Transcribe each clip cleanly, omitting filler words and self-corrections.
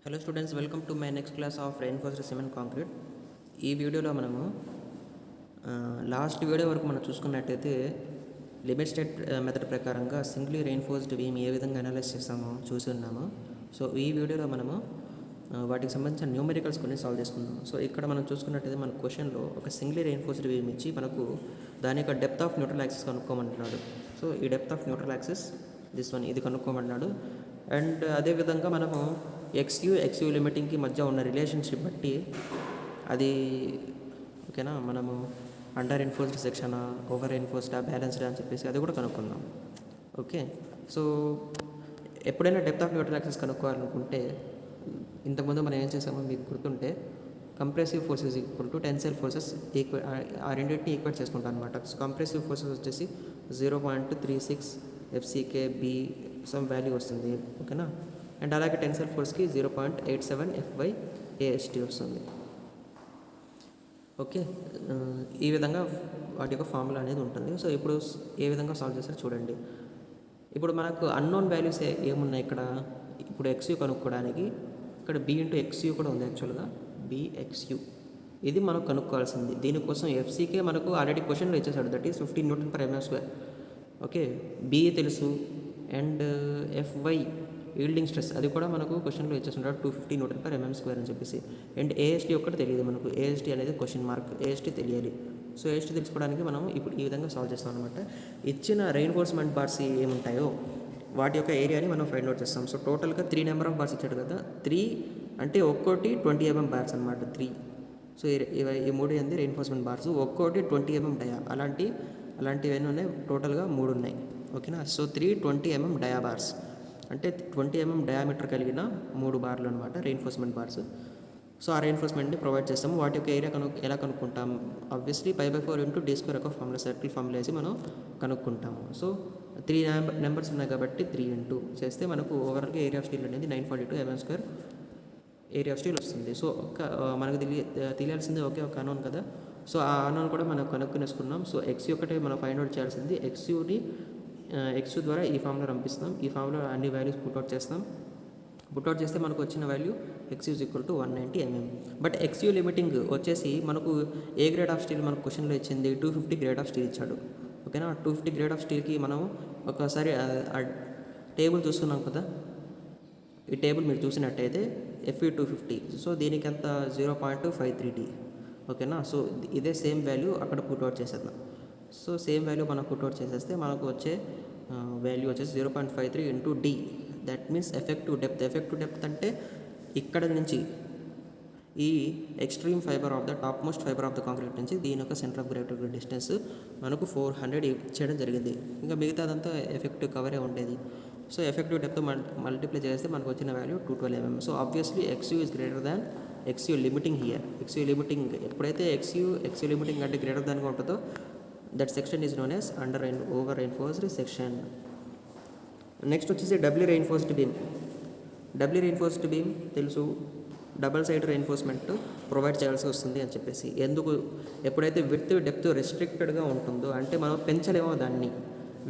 Hello students, welcome to my next class of reinforced cement concrete. ఈ వీడియోలో మనము last video వరకు మనం చూసుకున్నట్టయితే లిమిట్ స్టేట్ మెథడ్ ప్రకారంగా సింగ్లీ రెయిన్ఫోర్స్డ్ బీమ్ ఏ విధంగా అనలైజ్ చేస్తామో చూసి ఉన్నాము. సో ఈ వీడియోలో మనము వాటికి సంబంధించిన న్యూమెరికల్స్ కొన్ని సాల్వ్ చేసుకుందాం. సో ఇక్కడ మనం చూసుకున్నట్టయితే మన క్వశ్చన్లో ఒక సింగ్లీ రెయిన్ఫోర్స్డ్ బీమ్ ఇచ్చి మనకు దాని యొక్క డెప్త్ ఆఫ్ న్యూట్రల్ యాక్సిస్ కనుక్కోమంటున్నాడు. సో ఈ డెప్త్ ఆఫ్ న్యూట్రల్ యాక్సిస్ ఇది కనుక్కోమంటున్నాడు. అండ్ అదేవిధంగా మనము ఎక్స్యూ లిమిటింగ్కి మధ్య ఉన్న రిలేషన్షిప్ బట్టి అది ఓకేనా, మనము అండర్ ఎన్ఫోర్స్డ్ సెక్షనా, ఓవర్ ఎన్ఫోర్స్డా, బ్యాలెన్స్డా అని చెప్పేసి అది కూడా కనుక్కుందాం. ఓకే, సో ఎప్పుడైనా డెప్త్ ఆఫ్ న్యూట్రల్ యాక్సిస్ కనుక్కోవాలనుకుంటే ఇంతకుముందు మనం ఏం చేసామో మీకు గుర్తుంటే compressive forces equal to tensile forces ఆ రెండింటిని ఈక్వేట్ చేసుకుంటాం అనమాట. సో కంప్రెసివ్ ఫోర్సెస్ వచ్చేసి 0.36 FCK B సమ్ వాల్యూ వస్తుంది. ఓకేనా, అండ్ అలాగే టెన్సైల్ ఫోర్స్కి 0.87 FY AST వస్తుంది. ఓకే, ఈ విధంగా వాటి యొక్క ఫార్ములా అనేది ఉంటుంది. సో ఇప్పుడు ఏ విధంగా సాల్వ్ చేస్తారో చూడండి. ఇప్పుడు మనకు అన్నోన్ వాల్యూస్ ఏమున్నాయి ఇక్కడ. ఇప్పుడు XU కనుక్కోవడానికి ఇక్కడ B ఇంటూ XU కూడా ఉంది. యాక్చువల్గా BXU ఇది మనం కనుక్కోవాల్సింది. దీనికోసం FCK మనకు ఆల్రెడీ క్వశ్చన్లో ఇచ్చేసాడు, that is 15 Nm². Okay, B తెలుసు, అండ్ FY ఈల్డింగ్ స్ట్రెస్ అది కూడా మనకు క్వశ్చన్లో ఇచ్చేస్తుంటారు 250 Nm² అని చెప్పేసి. అండ్ AST ఒక్కటి తెలియదు మనకు. AST అనేది క్వశ్చన్ మార్క్, AST తెలియాలి. సో AST తెలుసుకోవడానికి మనం ఇప్పుడు ఈ విధంగా సాల్వ్ చేస్తాం అనమాట. ఇచ్చిన రెయిన్ఫోర్స్మెంట్ బార్స్ ఏముంటాయో వాటి యొక్క ఏరియాని మనం ఫైండ్ అవుట్ చేస్తాం. సో టోటల్గా 3 నెంబర్ ఆఫ్ బార్స్ ఇచ్చాడు కదా. 3 అంటే ఒక్కోటి 20 mm బార్స్ అనమాట. 3 సో ఈ 3 ఏంది రెయిన్ఫోర్స్మెంట్ బార్స్, ఒక్కోటి 20 mm డయా. అలాంటివి ఎన్ని ఉన్నాయి, టోటల్గా 3 ఉన్నాయి. ఓకేనా, సో 3 20 mm డయా బార్స్ అంటే 20 mm డయామీటర్ కలిగిన 3 బార్లు అనమాట రెయిన్ఫోర్స్మెంట్ బార్స్. సో ఆ రెయిన్ఫోర్స్మెంట్ని ప్రొవైడ్ చేస్తాము. వాటి యొక్క ఏరియా ఎలా కనుక్కుంటాం, ఆబ్వియస్లీ π/4 × d² ఒక ఫార్ములా, సర్కిల్ ఫార్ములా వేసి మనం కనుక్కుంటాము. సో 3 నెంబర్స్ ఉన్నాయి కాబట్టి 3 ఇంటూ చేస్తే మనకు ఓవరాల్గా ఏరియా ఆఫ్ స్టీల్ అనేది 942 mm² ఏరియా ఆఫ్ స్టీల్ వస్తుంది. సో మనకు తెలియాల్సింది ఒకే ఒక అనోన్ కదా. సో ఆ అనోన్ కూడా మనం కనుక్కునేసుకున్నాం. సో XU ఒకటే మనం ఫైండ్ అవుట్ చేయాల్సింది. XU ద్వారా ఈ ఫార్ములా రంపిస్తాం. ఈ ఫార్ములా అన్ని వాల్యూస్ పుట్అవుట్ చేస్తాం. పుట్అవుట్ చేస్తే మనకు వచ్చిన value XU = 190 mm. But XU limiting వచ్చేసి మనకు ఏ గ్రేడ్ ఆఫ్ స్టీల్ మనకు క్వశ్చన్లో ఇచ్చింది 250 గ్రేడ్ ఆఫ్ స్టీల్ ఇచ్చాడు. ఓకేనా, 250 గ్రేడ్ ఆఫ్ స్టీల్కి మనం ఒకసారి టేబుల్ చూస్తున్నాం కదా. ఈ టేబుల్ మీరు చూసినట్టయితే Fe 250, సో దీనికి ఎంత 0.53T. ఓకేనా, సో ఇదే సేమ్ వాల్యూ అక్కడ పుట్అవుట్ చేసేద్దాం. సో సేమ్ వాల్యూ మనం పుట్అవుట్ చేసేస్తే మనకు వచ్చే వాల్యూ వచ్చేసి 0.53 × D. That means effective depth అంటే ఇక్కడ నుంచి ఈ extreme fibre of the top most fibre of the concrete నుంచి దీని యొక్క సెంటర్ ఆఫ్ గ్రావిటీ డిస్టెన్స్ మనకు 400 చేయడం జరిగింది. ఇంకా మిగతాదంతా ఎఫెక్టివ్ కవరే ఉండేది. సో ఎఫెక్టివ్ డెప్త్ మల్టిప్లై చేస్తే మనకు వచ్చిన value 212 mm. So obviously XU is greater than XU limiting here. XU limiting ఎప్పుడైతే XU లిమిటింగ్ అంటే గ్రేటర్ దాన్గా ఉంటుందో that section is known as over reinforced section. Next వచ్చేసి డబ్లీ రెయిన్ఫోర్స్డ్ బీమ్ తెలుసు, double side reinforcement provide చేయాల్సి వస్తుంది అని చెప్పేసి. ఎందుకు, ఎప్పుడైతే విడ్త్ డెప్త్ రెస్ట్రిక్టెడ్గా ఉంటుందో అంటే మనం పెంచలేమో దాన్ని,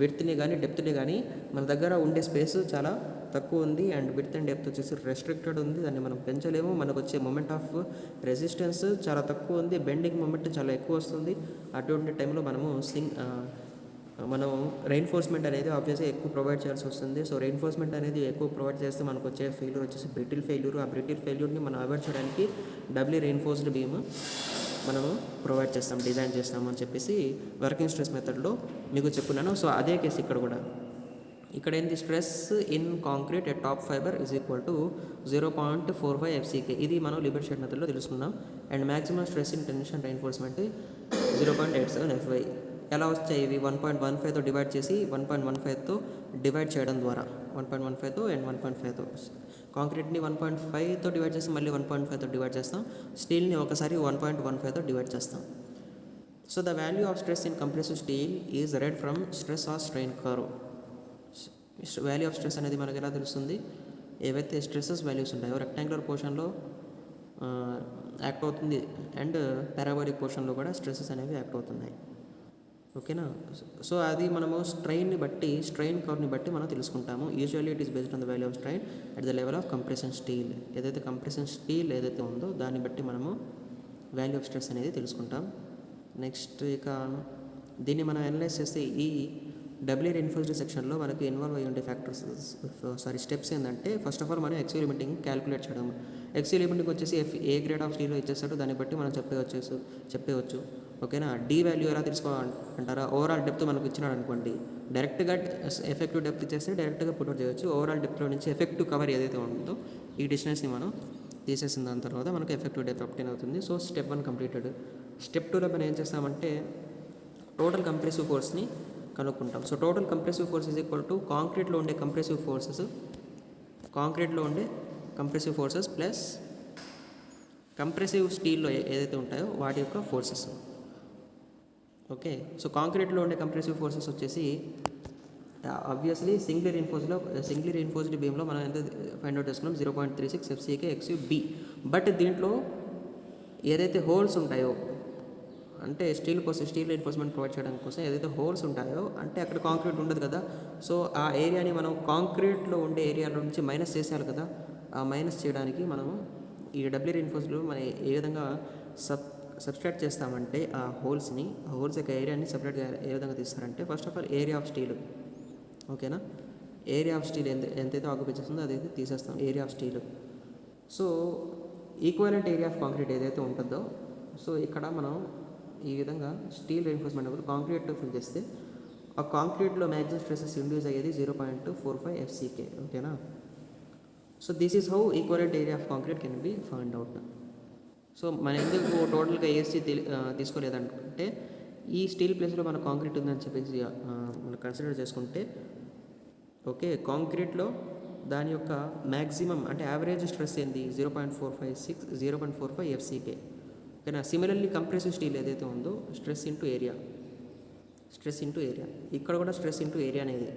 విడ్త్ని కానీ డెప్త్ని కానీ మన దగ్గర ఉండే స్పేస్ చాలా తక్కువ ఉంది. అండ్ విడ్త్ అండ్ డెప్త్ వచ్చేసి రెస్ట్రిక్టెడ్ ఉంది, దాన్ని మనం పెంచలేము. మనకు వచ్చే మూమెంట్ ఆఫ్ రెసిస్టెన్స్ చాలా తక్కువ ఉంది, బెండింగ్ మూమెంట్ చాలా ఎక్కువ వస్తుంది. అటువంటి టైంలో మనం రెయిన్ఫోర్స్మెంట్ అనేది ఆబ్వియస్గా ఎక్కువ ప్రొవైడ్ చేయాల్సి వస్తుంది. సో రెయిన్ఫోర్స్మెంట్ అనేది ఎక్కువ ప్రొవైడ్ చేస్తే మనకు వచ్చే ఫెయిల్యూర్ వచ్చేసి బ్రిటిల్ ఫెయిల్యూర్. ఆ బ్రిటిల్ ఫెయిల్యూర్ని మనం అవాయిడ్ చేయడానికి డబ్లీ రెయిన్ఫోర్స్డ్ బీమ్ మనము ప్రొవైడ్ చేస్తాం, డిజైన్ చేస్తాము అని చెప్పేసి వర్కింగ్ స్ట్రెస్ మెథడ్లో మీకు చెప్పున్నాను. సో అదే కేసు ఇక్కడ కూడా. ఇక్కడ ఏంటి, stress in concrete at top fibre is equal to 0.45 FCK. ఇది మనం లిబర్ట్ షేడ్ మెథడ్లో తెలుసుకున్నాం. And maximum stress in tension reinforcement 0.87 FY. ఎలా వచ్చాయి ఇవి, 1.15తో డివైడ్ చేసి 1.15తో డివైడ్ చేయడం ద్వారా 1.15తో అండ్ 1.5తో కాంక్రీట్ని 1.5తో డివైడ్ చేసి మళ్ళీ 1.5తో డివైడ్ చేస్తాం. స్టీల్ని ఒకసారి 1.15తో డివైడ్ చేస్తాం. So the value of stress in compressive steel is red from stress or strain curve. Value of stress అనేది మనకు ఎలా తెలుస్తుంది, ఏవైతే స్ట్రెసెస్ వాల్యూస్ ఉంటాయో రెక్టాంగులర్ పోర్షన్లో యాక్ట్ అవుతుంది, అండ్ పారాబోలిక్ పోర్షన్లో కూడా స్ట్రెసెస్ అనేవి యాక్ట్ అవుతున్నాయి. ఓకేనా. సో అది మనము స్ట్రెయిన్ కర్వ్ని బట్టి మనం తెలుసుకుంటాము. Usually it is based on the value of strain at the level of compression steel. ఏదైతే కంప్రెషన్ స్టీల్ ఏదైతే ఉందో దాన్ని బట్టి మనము వాల్యూ ఆఫ్ స్ట్రెస్ అనేది తెలుసుకుంటాం. నెక్స్ట్ ఇక దీన్ని మనం అనలైజ్ చేస్తే ఈ డబ్ల్యూ రీఇన్ఫోర్స్డ్ సెక్షన్లో మనకి ఇన్వాల్వ్ అయ్యి ఉండే స్టెప్స్ ఏంటంటే ఫస్ట్ ఆఫ్ ఆల్ మనం ఎక్స్యూ లిమిటింగ్ క్యాలిక్యులేట్ చేయడం. ఎక్స్యూ లిమిటింగ్ వచ్చేసి ఏ గ్రేడ్ ఆఫ్ స్టీల్లో ఇచ్చేస్తాడో దాన్ని బట్టి మనం చెప్పవచ్చు. ఓకేనా. డి వాల్యూ ఎలా తెలుసుకోవాలంటారా, ఓవరాల్ డెప్త్ మనకు ఇచ్చినాడు అనుకోండి, డైరెక్ట్గా ఎఫెక్టివ్ డెప్త్ ఇచ్చేస్తే డైరెక్ట్గా పుట్అవుట్ చేయవచ్చు. ఓవరాల్ డెప్త్లో నుంచి ఎఫెక్టివ్ కవర్ ఏదైతే ఉంటుందో ఈ డిస్టెన్స్ని మనం తీసేసిన దాని తర్వాత మనకు ఎఫెక్టివ్ డెప్త్ అప్టైన్ అవుతుంది. So step 1 completed. స్టెప్ 2లో మనం ఏం చేస్తామంటే టోటల్ కంప్రెసివ్ ఫోర్స్ని కనుక్కుంటాం. So total compressive force is equal to కాంక్రీట్లో ఉండే కంప్రెసివ్ ఫోర్సెస్ ప్లస్ కంప్రెసివ్ స్టీల్లో ఏదైతే ఉంటాయో వాటి యొక్క ఫోర్సెస్. ఓకే. సో కాంక్రీట్లో ఉండే కంప్రెసివ్ ఫోర్సెస్ వచ్చేసి ఆబ్వియస్లీ సింగ్లీ రీఇన్ఫోర్స్డ్ బీమ్లో మనం ఎంత ఫైండ్ అవుట్ చేసుకున్నాం 0.36 FCK XUB. బట్ దీంట్లో ఏదైతే హోల్స్ ఉంటాయో అంటే స్టీల్ రీఇన్ఫోర్స్మెంట్ ప్రొవైడ్ చేయడానికి కోసం ఏదైతే హోల్స్ ఉంటాయో అంటే అక్కడ కాంక్రీట్ ఉండదు కదా. సో ఆ ఏరియాని మనం కాంక్రీట్లో ఉండే ఏరియాలో నుంచి మైనస్ చేసేయాలి కదా. ఆ మైనస్ చేయడానికి మనము ఈ డబ్ల్యూ రీఇన్ఫోర్స్డ్లో మనం ఏ విధంగా సబ్స్ట్రాక్ట్ చేస్తామంటే ఆ హోల్స్ యొక్క ఏరియాని సపరేట్గా ఏ విధంగా తీస్తారంటే first of all area of steel. ఓకేనా. ఏరియా ఆఫ్ స్టీల్ ఎంతైతే ఆక్యుపై చేస్తుందో అదైతే తీసేస్తాం, area of steel. So equivalent area of concrete ఏదైతే ఉంటుందో సో ఇక్కడ మనం ఈ విధంగా స్టీల్ రీఇన్ఫోర్స్మెంట్ అప్పుడు కాంక్రీట్ ఫిల్ చేస్తే ఆ కాంక్రీట్లో మ్యాక్సిమం స్ట్రెసెస్ ఇండ్యూస్ అయ్యేది 0.45 FCK. ఓకేనా. So this is how equivalent area of concrete can be find out. So మనం ఎందుకు టోటల్గా ఏసీ తీసుకోలేదంటే ఈ స్టీల్ ప్లేస్లో మన కాంక్రీట్ ఉందని చెప్పేసి మనం కన్సిడర్ చేసుకుంటే ఓకే కాంక్రీట్లో దాని యొక్క మ్యాక్సిమం అంటే యావరేజ్ స్ట్రెస్ ఏంది 0.45 FCK. ఓకేనా. సిమిలర్లీ కంప్రెసివ్ స్టీల్ ఏదైతే ఉందో స్ట్రెస్ ఇంటూ ఏరియా ఇక్కడ కూడా స్ట్రెస్ ఇంటూ ఏరియా అనేది.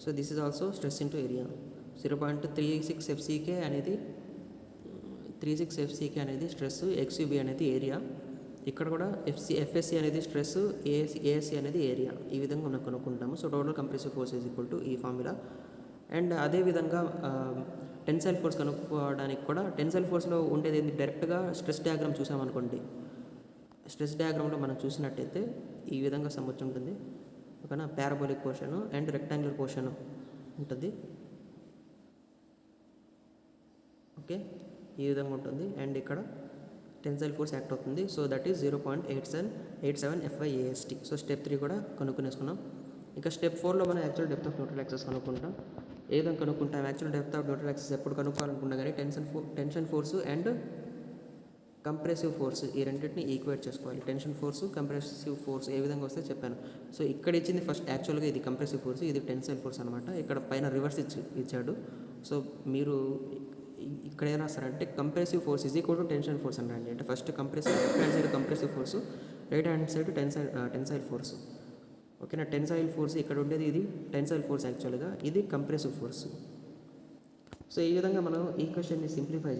So this is also stress into area 0.36 FCK అనేది 36 FCK అనేది స్ట్రెస్, XUB అనేది ఏరియా. ఇక్కడ కూడా FSC అనేది స్ట్రెస్, ASC అనేది ఏరియా. ఈ విధంగా మనం కనుక్కుంటాము. So total compressive force is equal to ఈ ఫార్ములా. అండ్ అదేవిధంగా టెన్సైల్ ఫోర్స్ కనుక్కోవడానికి కూడా టెన్సైల్ ఫోర్స్లో ఉండేది డైరెక్ట్గా స్ట్రెస్ డయాగ్రామ్ చూసామనుకోండి. స్ట్రెస్ డయాగ్రామ్లో మనం చూసినట్టయితే ఈ విధంగా సమ్మొచ్చి ఉంటుంది. ఓకేనా. Parabolic portion and rectangular portion ఉంటుంది. ఓకే. ఈ విధంగా ఉంటుంది. అండ్ ఇక్కడ టెన్సైల్ ఫోర్స్ యాక్ట్ అవుతుంది. So that is 0.87 FYAST. So step 3 కూడా కనుక్కునేసుకున్నాం. ఇంకా స్టెప్ 4లో మనం actual depth of neutral access కనుక్కుంటాం. ఏ విధంగా కనుక్కుంటాం actual depth of neutral axis ఎప్పుడు కనుక్కోవాలనుకున్నా కానీ tension force and compressive force ఈ రెండింటిని ఈక్వేట్ చేసుకోవాలి. టెన్షన్ ఫోర్స్, కంప్రెసివ్ ఫోర్స్ ఏ విధంగా వస్తే చెప్పాను. సో ఇక్కడ ఇచ్చింది ఫస్ట్ యాక్చువల్గా ఇది కంప్రెసివ్ ఫోర్స్, ఇది టెన్సైల్ ఫోర్స్ అనమాట. ఇక్కడ పైన రివర్స్ ఇచ్చాడు. సో మీరు ఇక్కడ ఏం రాస్తారంటే compressive force is equal to tension force అనండి. అంటే first left hand side compressive force, right hand side tensile force. ఓకేనా. టెన్సైల్ ఫోర్స్ ఇక్కడ ఉండేది ఇది టెన్సైల్ ఫోర్స్, యాక్చువల్గా ఇది కంప్రెసివ్ ఫోర్స్. సో ఈ విధంగా మనం ఈక్వేషన్ని సింప్లిఫై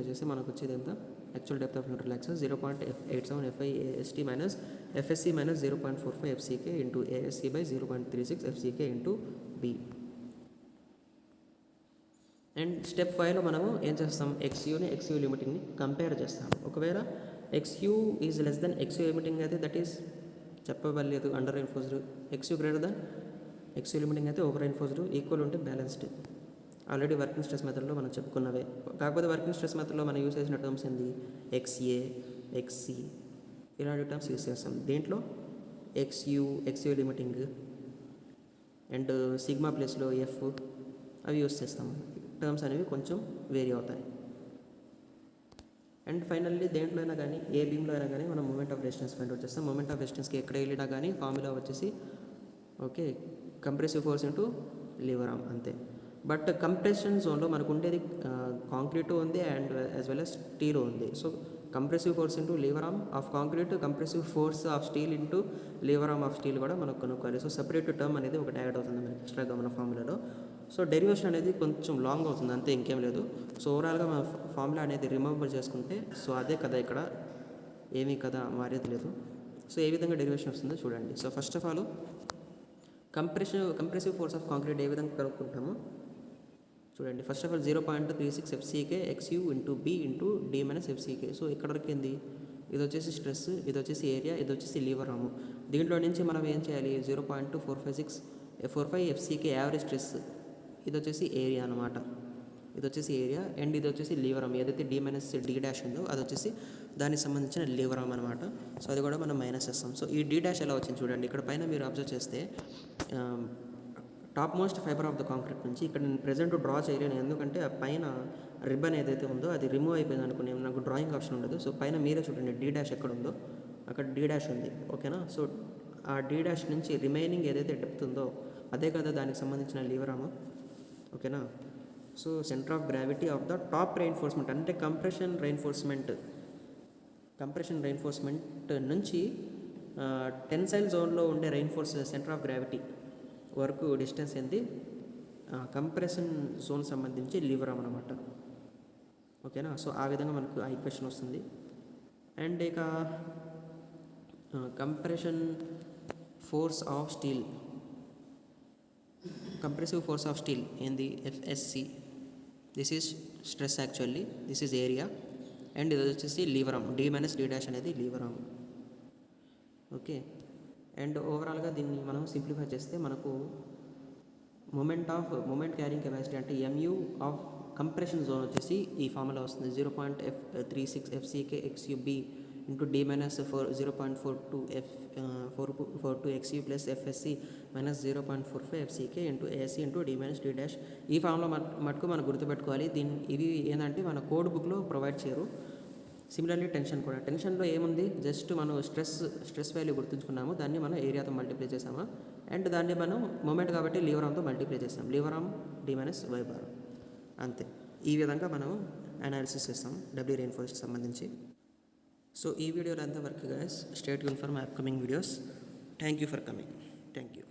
చేస్తే మనకు వచ్చేది ఎంత actual depth of neutral axis 0.87 FIAST minus FSC minus 0.45 FCK into ASC by 0.36 FCK into B. And step 5లో మనము ఏం చేస్తాం, XU లిమిటింగ్ని కంపేర్ చేస్తాం. ఒకవేళ XU is less than XU లిమిటింగ్ అయితే దట్ ఈస్ చెప్పవలేదు under reinforced, XU greater than XU లిమిటింగ్ అయితే ఓవర్ రీఇన్ఫోర్స్డ్, ఈక్వల్ ఉంటే బ్యాలెన్స్డ్. ఆల్రెడీ వర్కింగ్ స్ట్రెస్ మెథడ్లో మనం చెప్పుకున్నవే. కాకపోతే వర్కింగ్ స్ట్రెస్ మెథడ్లో మనం యూస్ చేసిన టర్మ్స్ ఏంది XA, XC ఇలాంటి టర్మ్స్ యూస్ చేస్తాం. దీంట్లో XU లిమిటింగ్ అండ్ సిగ్మా ప్లేస్లో F అవి యూస్ చేస్తాం. టర్మ్స్ అనేవి కొంచెం వేరీ అవుతాయి. అండ్ ఫైనల్లీ దేంట్లో అయినా కానీ ఏ బీమ్లో అయినా కానీ మనం moment of resistance find out చేస్తాం. మూమెంట్ ఆఫ్ రెసిస్టెన్స్కి ఎక్కడ వెళ్ళినా కానీ ఫార్ములా వచ్చేసి okay compressive force into lever arm అంతే. బట్ కంప్రెషన్ జోన్లో మనకు ఉండేది కాంక్రీటు ఉంది and as well as steel ఉంది. So compressive force into lever arm of concrete, compressive force of steel into lever arm of steel కూడా మనకు కనుక్కోవాలి. So separate term అనేది ఒకటి యాడ్ అవుతుంది మనకి ఎక్స్ట్రాగా మన ఫార్ములాలో. సో డెరివేషన్ అనేది కొంచెం లాంగ్ అవుతుంది అంతే, ఇంకేం లేదు. సో ఓవరాల్గా మన ఫార్ములా అనేది రిమూవబుల్ చేసుకుంటే సో అదే కదా, ఇక్కడ ఏమీ కదా మారేది లేదు. సో ఏ విధంగా డెరివేషన్ వస్తుందో చూడండి. So first of all compressive force of concrete ఏ విధంగా కనుక్కుంటామో చూడండి. First of all 0.36 FCK XU into B into D minus FCK. So ఇక్కడ వరకు ఏంది, ఇది వచ్చేసి స్ట్రెస్, ఇది వచ్చేసి ఏరియా, ఇది వచ్చేసి లీవర్ ఆర్మ్. దీంట్లో నుంచి మనం ఏం చేయాలి, 0.45645 FCK యావరేజ్ స్ట్రెస్, ఇది వచ్చేసి ఏరియా అనమాట, ఇది వచ్చేసి ఏరియా, అండ్ ఇది వచ్చేసి లీవర్ ఆర్మ్. ఏదైతే D మైనస్ D డాష్ ఉందో అది వచ్చేసి దానికి సంబంధించిన లీవర్ ఆర్మ్ అనమాట. సో అది కూడా మనం మైనస్ చేస్తాం. సో ఈ D డాష్ ఎలా వచ్చింది చూడండి. ఇక్కడ పైన మీరు అబ్జర్వ్ చేస్తే top most fibre of the concrete నుంచి ఇక్కడ నేను ప్రెజెంట్ డ్రా చేయలేను, ఎందుకంటే ఆ పైన రిబ్బన్ ఏదైతే ఉందో అది రిమూవ్ అయిపోయింది అనుకుని నాకు డ్రాయింగ్ ఆప్షన్ ఉండదు. సో పైన మీరే చూడండి D డాష్ ఎక్కడ ఉందో అక్కడ D డాష్ ఉంది, ఓకేనా. సో ఆ D డాష్ నుంచి రిమైనింగ్ ఏదైతే డెప్త్ ఉందో అదే కదా దానికి సంబంధించిన లీవర్ ఆర్మ్, ఓకేనా. So centre of gravity of the top reinforcement అంటే కంప్రెషన్ రెయిన్ఫోర్స్మెంట్ నుంచి టెన్సైల్ జోన్లో ఉండే రెయిన్ఫోర్స్ సెంటర్ ఆఫ్ గ్రావిటీ వరకు డిస్టెన్స్ ఏంది, కంప్రెషన్ జోన్ సంబంధించి లీవర్ ఆర్మ్ అనమాట, ఓకేనా. సో ఆ విధంగా మనకు ఆ ఈక్వేషన్ వస్తుంది. అండ్ ఇక కంప్రెసివ్ ఫోర్స్ ఆఫ్ స్టీల్ ఏంది, FSC. This is stress actually, this is area, and ఇది వచ్చేసి Lever arm, D minus D dash అనేది లీవర్ ఆర్మ్, ఓకే. అండ్ ఓవరాల్గా దీన్ని మనం సింప్లిఫై చేస్తే మనకు మూమెంట్ క్యారింగ్ కెపాసిటీ అంటే MU ఆఫ్ కంప్రెషన్ జోన్ వచ్చేసి ఈ ఫార్ములా వస్తుంది, 0.36 FCK XUB into D minus 0.42 XU plus FSC minus 0.45 FCK into AC into D minus D dash. ఈ ఫార్ములా మటుకు మనం గుర్తుపెట్టుకోవాలి. ఇవి ఏంటంటే మన కోడ్ బుక్లో ప్రొవైడ్ చేయరు. సిమిలర్లీ టెన్షన్లో ఏముంది, జస్ట్ మనం స్ట్రెస్ వాల్యూ గుర్తుంచుకున్నాము, దాన్ని మనం ఏరియాతో మల్టిప్లై చేసాము, అండ్ దాన్ని మనం మూమెంట్ కాబట్టి లీవర్ ఆర్మ్తో మల్టిప్లై చేసాం, Lever arm D minus Y bar, అంతే. ఈ విధంగా మనం అనాలిసిస్ చేస్తాం డబ్ల్యూ రెయిన్ఫోర్స్కి సంబంధించి. సో ఈ వీడియోలో అంతవరకు guys. Stay tune for my upcoming videos. Thank you for coming. Thank you.